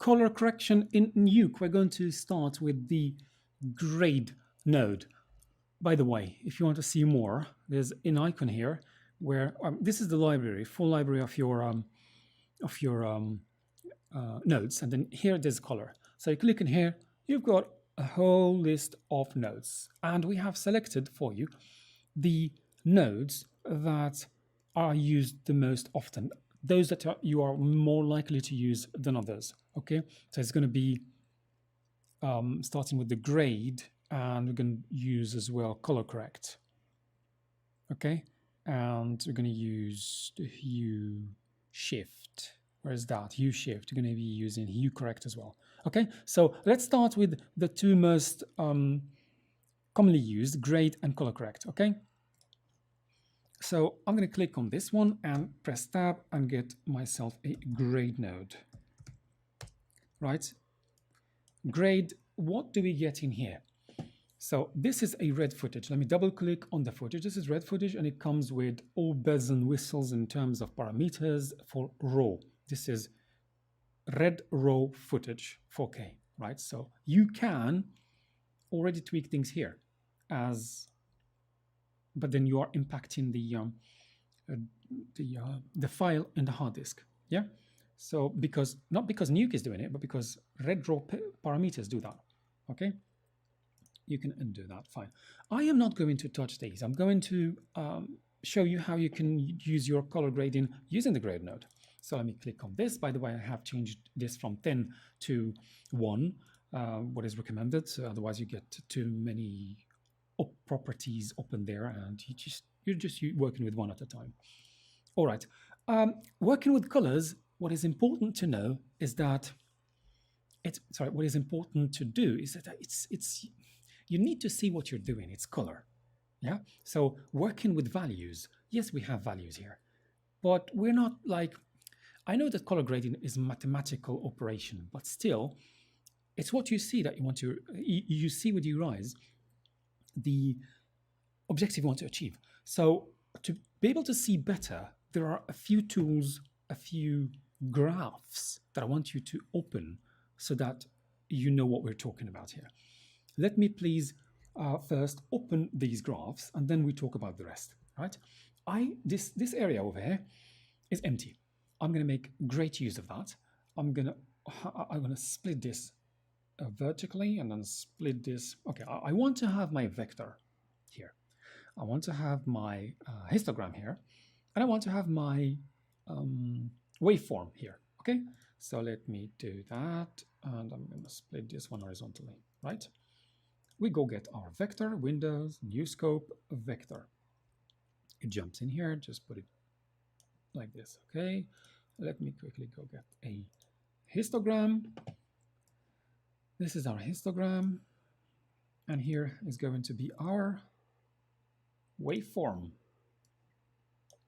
color correction in Nuke, we're going to start with the grade node. By the way, if you want to see more, there's an icon here where this is the library, full library of your nodes, and then here there's color. So you click in here, you've got a whole list of nodes, and we have selected for you the nodes that are used the most often, those that you are more likely to use than others. Okay, so it's going to be starting with the grade, and we're going to use as well color correct. Okay, and we're going to use the hue shift. Where is that? Hue shift. You're going to be using hue correct as well. Okay, so let's start with the two most commonly used, grade and color correct. Okay, so I'm going to click on this one and press tab and get myself a grade node. Right, grade, what do we get in here? So this is a red footage. Let me double click on the footage. This is red footage, and it comes with all bells and whistles in terms of parameters for RAW. This is red RAW footage, 4K, right? So you can already tweak things here, but then you are impacting the file in the hard disk, yeah. So not because Nuke is doing it, but because red RAW parameters do that. Okay, you can undo that. Fine. I am not going to touch these. I'm going to show you how you can use your color grading using the grade node. So let me click on this. By the way, I have changed this from 10 to 1, what is recommended. So otherwise, you get too many properties open there, and you're just working with one at a time. All right. Working with colors, what is important to know is that what is important to do is that you need to see what you're doing. It's color. Yeah. So working with values, yes, we have values here, but we're not like, I know that color grading is a mathematical operation, but still, it's what you see that you want to, you see with your eyes, the objective you want to achieve. So to be able to see better, there are a few tools, a few graphs that I want you to open so that you know what we're talking about here. Let me please first open these graphs, and then we talk about the rest, right? This area over here is empty. I'm going to make great use of that. I'm going to split this vertically and then split this. Okay, I want to have my vector here. I want to have my histogram here, and I want to have my waveform here. Okay, so let me do that, and I'm going to split this one horizontally, right? We go get our vector, Windows, new scope, vector. It jumps in here, just put it like this. Okay, let me quickly go get a histogram. This is our histogram, and here is going to be our waveform.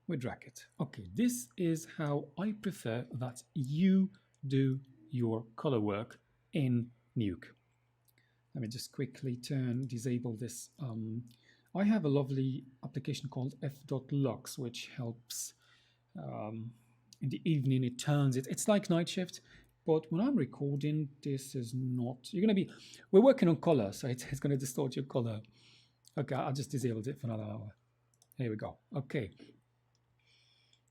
We drag it. Okay, this is how I prefer that you do your color work in Nuke. Let me just quickly disable this. I have a lovely application called f.lux, which helps in the evening. It turns it. It's like night shift, but when I'm recording, this is not. We're working on color, so it's going to distort your color. Okay, I just disabled it for another hour. Here we go. Okay.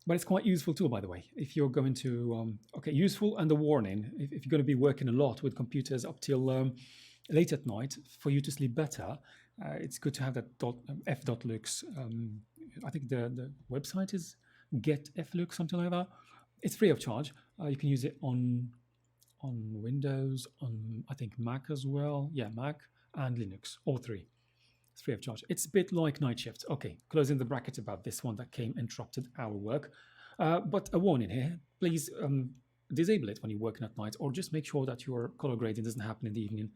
But it's quite useful tool, by the way. If you're going to, okay, useful and a warning. If you're going to be working a lot with computers up till late at night, for you to sleep better, it's good to have that f.lux. I think the website is getflux, something like that. It's free of charge. You can use it on Windows, on I think Mac as well. Yeah, Mac and Linux, all three. It's free of charge. It's a bit like night shift. Okay, closing the bracket about this one that interrupted our work. But a warning here, please disable it when you're working at night, or just make sure that your color grading doesn't happen in the evening,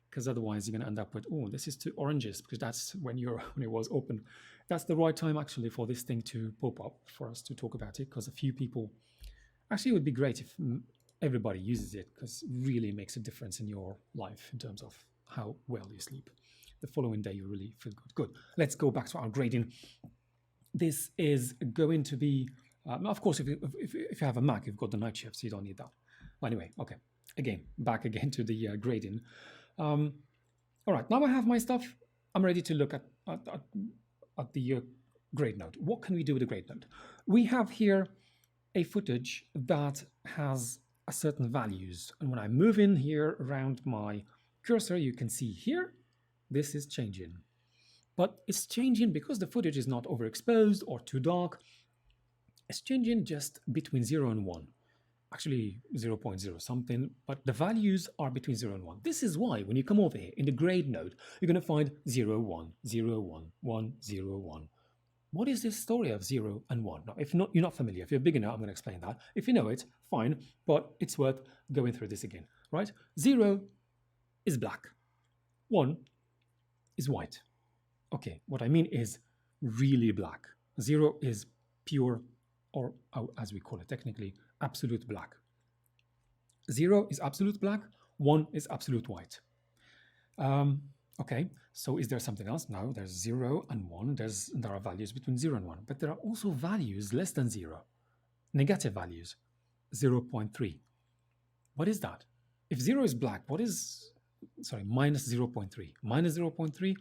because otherwise you're going to end up with, oh, this is 2 oranges, because that's when it was open. That's the right time actually for this thing to pop up for us to talk about it, because a few people, actually it would be great if everybody uses it, because it really makes a difference in your life in terms of how well you sleep. The following day you really feel good. Good. Let's go back to our grading. This is going to be, of course, if you have a Mac, you've got the night shift, so you don't need that. Well, anyway, okay. Again, back again to the grading. Um, all right, now I have my stuff. I'm ready to look at the grade node. What can we do with the grade node? We have here a footage that has a certain values. And when I move in here around my cursor, you can see here, this is changing. But it's changing because the footage is not overexposed or too dark. It's changing just between 0 and 1. Actually 0 0.0 something, but the values are between 0 and 1. This is why when you come over here in the grade node, you're going to find 0, 1, 0, 1, 1, 0, 1. What is this story of 0 and 1? Now, if not, you're not familiar. If you're a beginner, I'm going to explain that. If you know it, fine, but it's worth going through this again, right? 0 is black. 1 is white. Okay, what I mean is really black. 0 is pure, or as we call it technically, absolute black. 0 is absolute black, 1 is absolute white. Okay, so is there something else? No, there's 0 and 1. There are values between 0 and 1, but there are also values less than 0, negative values, 0.3. What is that? If 0 is black, what is, sorry, minus 0.3? Minus 0.3?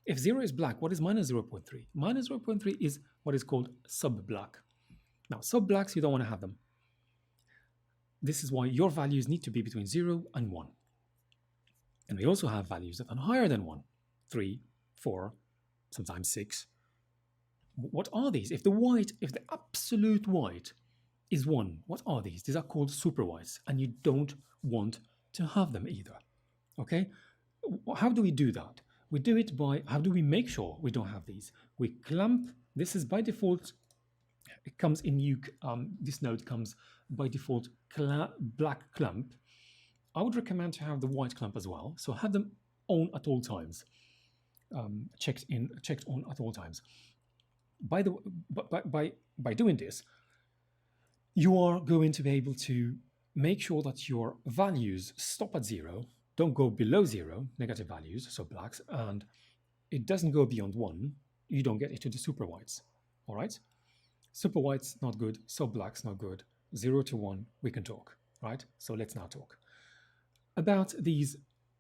If 0 is black, what is minus 0.3? Minus 0.3 is what is called sub-black. Now, sub-blacks, you don't want to have them. This is why your values need to be between 0 and 1. And we also have values that are higher than 1, 3, 4, sometimes 6. What are these? If the absolute white is 1, what are these? These are called super whites, and you don't want to have them either. Okay? How do we do that? We do it by, how do we make sure we don't have these? We clamp, this is by default, it comes in Nuke, this node comes by default black clamp. I would recommend to have the white clamp as well. So have them on at all times, checked on at all times. By doing this, you are going to be able to make sure that your values stop at 0, don't go below 0, negative values, so blacks, and it doesn't go beyond 1. You don't get into the super whites. All right? Super whites, not good. Sub blacks, not good. 0 to 1, we can talk. Right? So let's now talk about these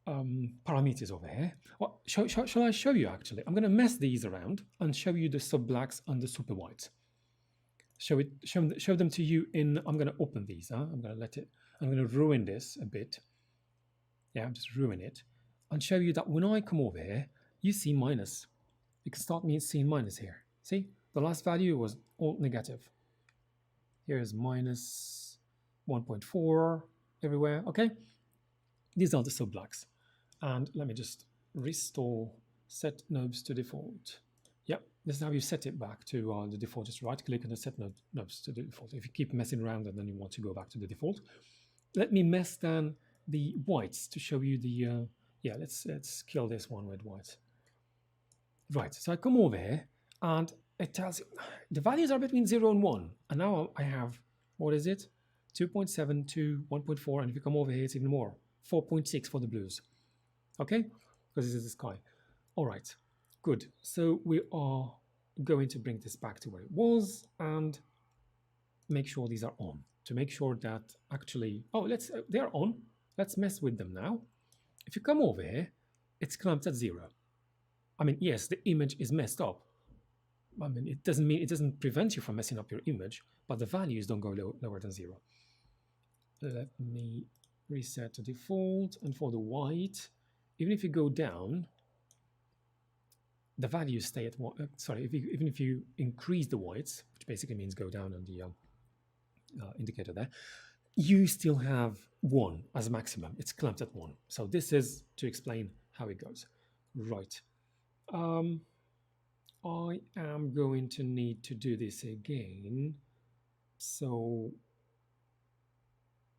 parameters over here. Well, shall I show you actually? I'm going to mess these around and show you the sub blacks and the super whites. Show them to you in. I'm going to open these. I'm going to ruin this a bit. Yeah, just ruin it and show you that when I come over here, you see minus. You can start seeing minus here. See, the last value was all negative. Here is minus 1.4 everywhere. Okay. These are the sub-blacks. And let me just restore set knobs to default. Yep, this is how you set it back to the default. Just right click and set knobs to the default. If you keep messing around and then you want to go back to the default. Let me mess then the whites to show you the, yeah, let's kill this one with whites. Right, so I come over here and it tells you the values are between 0 and 1. And now I have, what is it? 2.7 to 1.4. And if you come over here, it's even more. 4.6 for the blues. Okay? Because this is the sky. All right. Good. So we are going to bring this back to where it was and make sure these are on. To make sure that actually, oh, they're on. Let's mess with them now. If you come over here, it's clamped at 0. I mean, yes, the image is messed up. I mean, it doesn't prevent you from messing up your image, but the values don't go lower than 0. Let me reset to default, and for the white, even if you go down, the values stay at 1. Sorry, even if you increase the whites, which basically means go down on the indicator there, you still have 1 as maximum. It's clamped at 1. So this is to explain how it goes. Right. I am going to need to do this again. So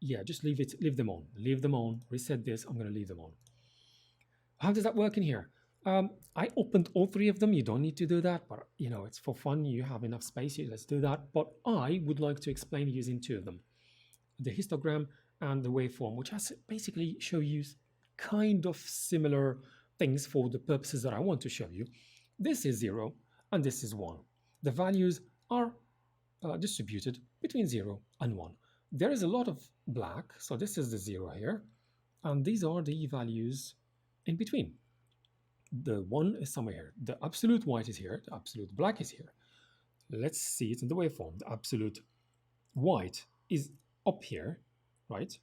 yeah, just leave them on, reset this. I'm going to leave them on. How does that work in here? I opened all 3 of them. You don't need to do that, but you know, it's for fun. You have enough space here. Let's do that. But I would like to explain using 2 of them, the histogram and the waveform, which has basically show you kind of similar things for the purposes that I want to show you. This is 0 and this is 1. The values are distributed between 0 and 1. there is a lot of black, so this is the 0 here, and these are the values in between. The 1 is somewhere here, the absolute white is here, the absolute black is here. Let's see it in the waveform. The absolute white is up here, right?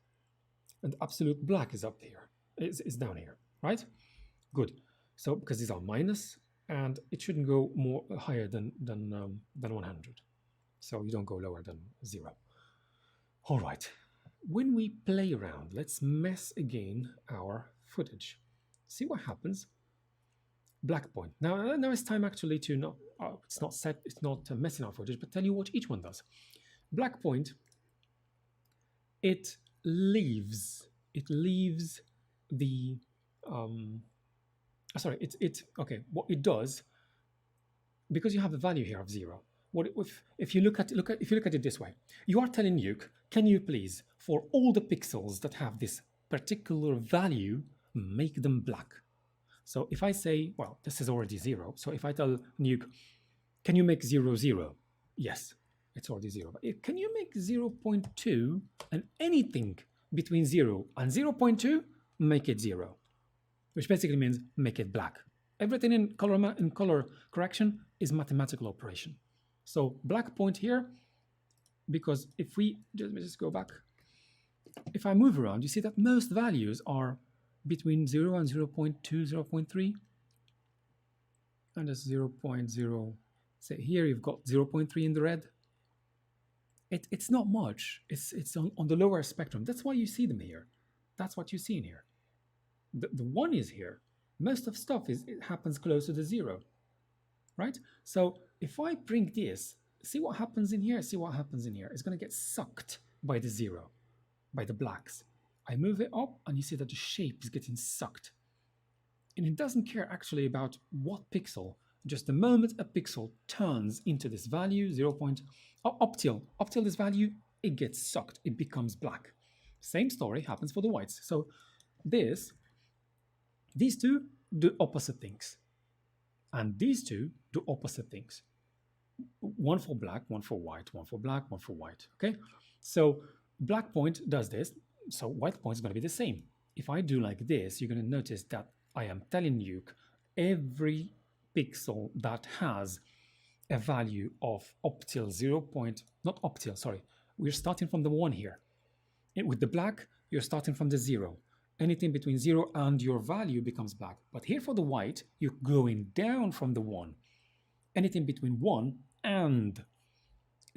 And the absolute black is up here, is down here, right? Good. So because these are minus, and it shouldn't go more higher than 100. So you don't go lower than 0. All right. When we play around, let's mess again our footage. See what happens. Black point. Now it's time actually to not. It's not set. It's not messing our footage, but tell you what each one does. Black point. It leaves. It leaves the. Sorry. Okay. What it does, because you have the value here of 0. What if you look at it this way? You are telling Nuke, can you please, for all the pixels that have this particular value, make them black? So if I say, well, this is already 0. So if I tell Nuke, can you make 0, 0? Yes, it's already 0. But can you make 0.2 and anything between 0 and 0.2, make it 0, which basically means make it black. Everything in color correction is mathematical operation. So black point here, because if we just go back, if I move around, you see that most values are between 0 and 0.2, 0.3, and that's 0.0. Say here you've got 0.3 in the red. It's not much. It's on the lower spectrum. That's why you see them here. That's what you see in here. The 1 is here. Most of stuff it happens closer to 0, right? So if I bring this, see what happens in here, see what happens in here. It's going to get sucked by the 0, by the blacks. I move it up and you see that the shape is getting sucked. And it doesn't care actually about what pixel. Just the moment a pixel turns into this value, 0. Up till this value, it gets sucked. It becomes black. Same story happens for the whites. So these two do opposite things. And these two do opposite things. One for black, one for white, one for black, one for white. Okay? So black point does this. So white point is going to be the same. If I do like this, you're going to notice that I am telling you every pixel that has a value of up till 0. Not up till, sorry. We're starting from the 1 here. With the black, you're starting from the 0. Anything between 0 and your value becomes black. But here for the white, you're going down from the 1. Anything between 1 and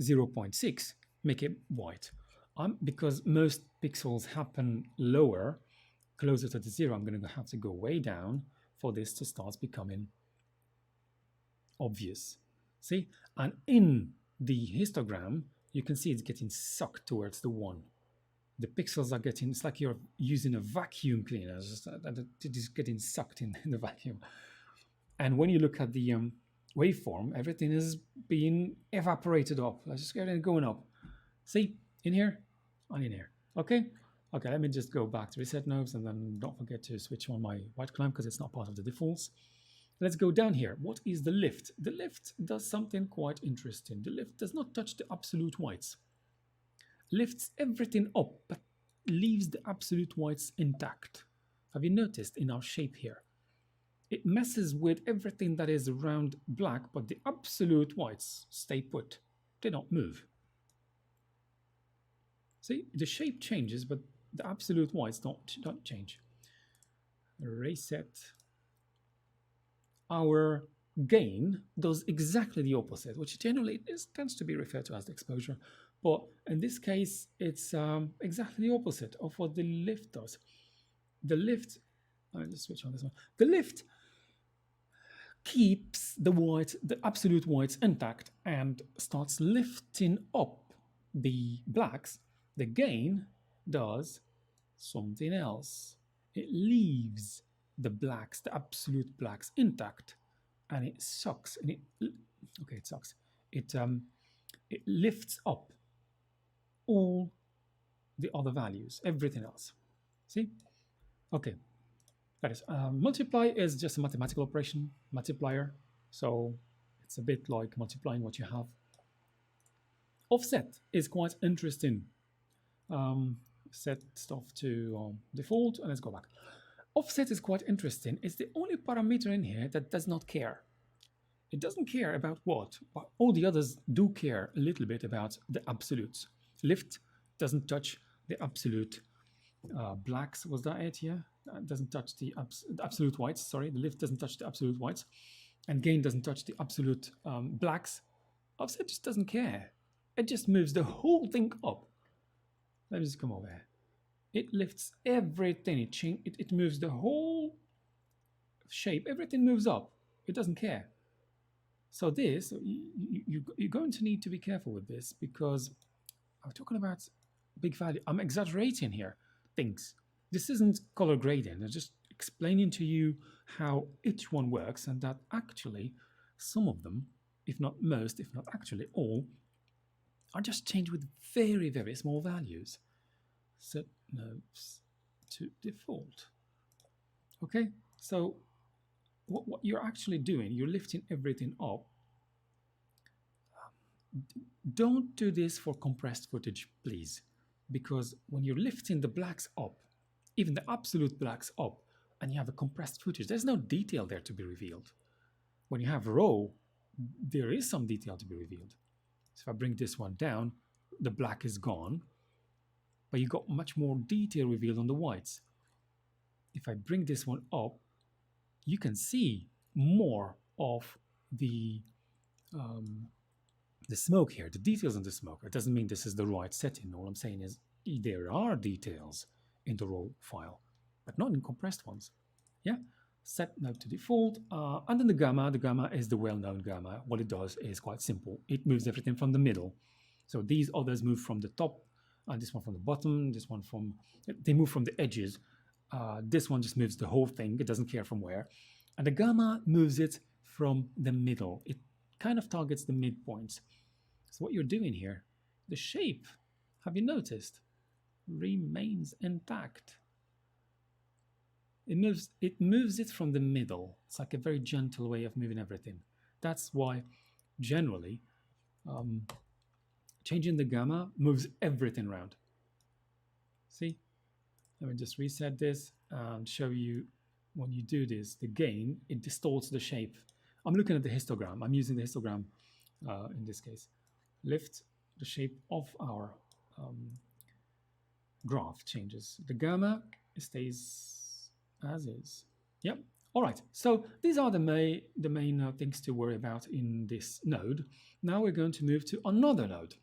0.6, make it white. Because most pixels happen lower, closer to the 0, I'm going to have to go way down for this to start becoming obvious. See? And in the histogram, you can see it's getting sucked towards the 1. The pixels are getting, it's like you're using a vacuum cleaner, it is getting sucked in the vacuum. And when you look at the waveform, everything is being evaporated up. Let's just get it going up. See, in here and in here. Okay? Okay, let me just go back to reset knobs and then don't forget to switch on my white clamp because it's not part of the defaults. Let's go down here. What is the lift? The lift does something quite interesting. The lift does not touch the absolute whites. Lifts everything up, but leaves the absolute whites intact. Have you noticed in our shape here? It messes with everything that is around black, but the absolute whites stay put. They don't move. See, the shape changes, but the absolute whites don't change. Reset. Our gain does exactly the opposite, which generally tends to be referred to as the exposure. But in this case, it's exactly the opposite of what the lift does. The lift, I'll just switch on this one. The lift keeps the absolute whites intact and starts lifting up the blacks. The gain does something else. It leaves the blacks, the absolute blacks, intact, and it sucks. And it sucks. It lifts up all the other values, everything else. See? Okay. That is multiply is just a mathematical operation, multiplier. So it's a bit like multiplying what you have. Offset is quite interesting. Um, Set stuff to default, and let's go back. Offset is quite interesting. It's the only parameter in here that does not care. It doesn't care about what, but all the others do care a little bit about the absolutes. Lift doesn't touch the absolute blacks. Was that it? Yeah, doesn't touch the absolute whites. Sorry, the lift doesn't touch the absolute whites, and gain doesn't touch the absolute blacks. Offset just doesn't care. It just moves the whole thing up. Let me just come over here. It lifts everything. It moves the whole shape. Everything moves up. It doesn't care. So this, you're going to need to be careful with this because I'm talking about big value. I'm exaggerating here things. This isn't color grading. I'm just explaining to you how each one works and that actually some of them, if not most, if not actually all, are just changed with very, very small values. Set nodes to default. Okay, so what you're actually doing, you're lifting everything up. Don't do this for compressed footage, please, because when you're lifting the blacks up, even the absolute blacks up, and you have a compressed footage, there's no detail there to be revealed. When you have raw, there is some detail to be revealed. So if I bring this one down, the black is gone, but you got much more detail revealed on the whites. If I bring this one up, you can see more of the smoke here, the details on the smoke. It doesn't mean this is the right setting. All I'm saying is there are details in the raw file, but not in compressed ones. Yeah, set node to default. And then the gamma is the well-known gamma. What it does is quite simple. It moves everything from the middle. So these others move from the top, and this one from the bottom, this one from, they move from the edges. This one just moves the whole thing. It doesn't care from where. And the gamma moves it from the middle. It kind of targets the midpoints. So what you're doing here, the shape, have you noticed, remains intact. It moves it from the middle. It's like a very gentle way of moving everything. That's why generally changing the gamma moves everything around. See? Let me just reset this and show you when you do this, the gain, it distorts the shape. I'm looking at the histogram. I'm using the histogram in this case. Lift the shape of our graph changes. The gamma stays as is. Yep. All right. So these are the main things to worry about in this node. Now we're going to move to another node.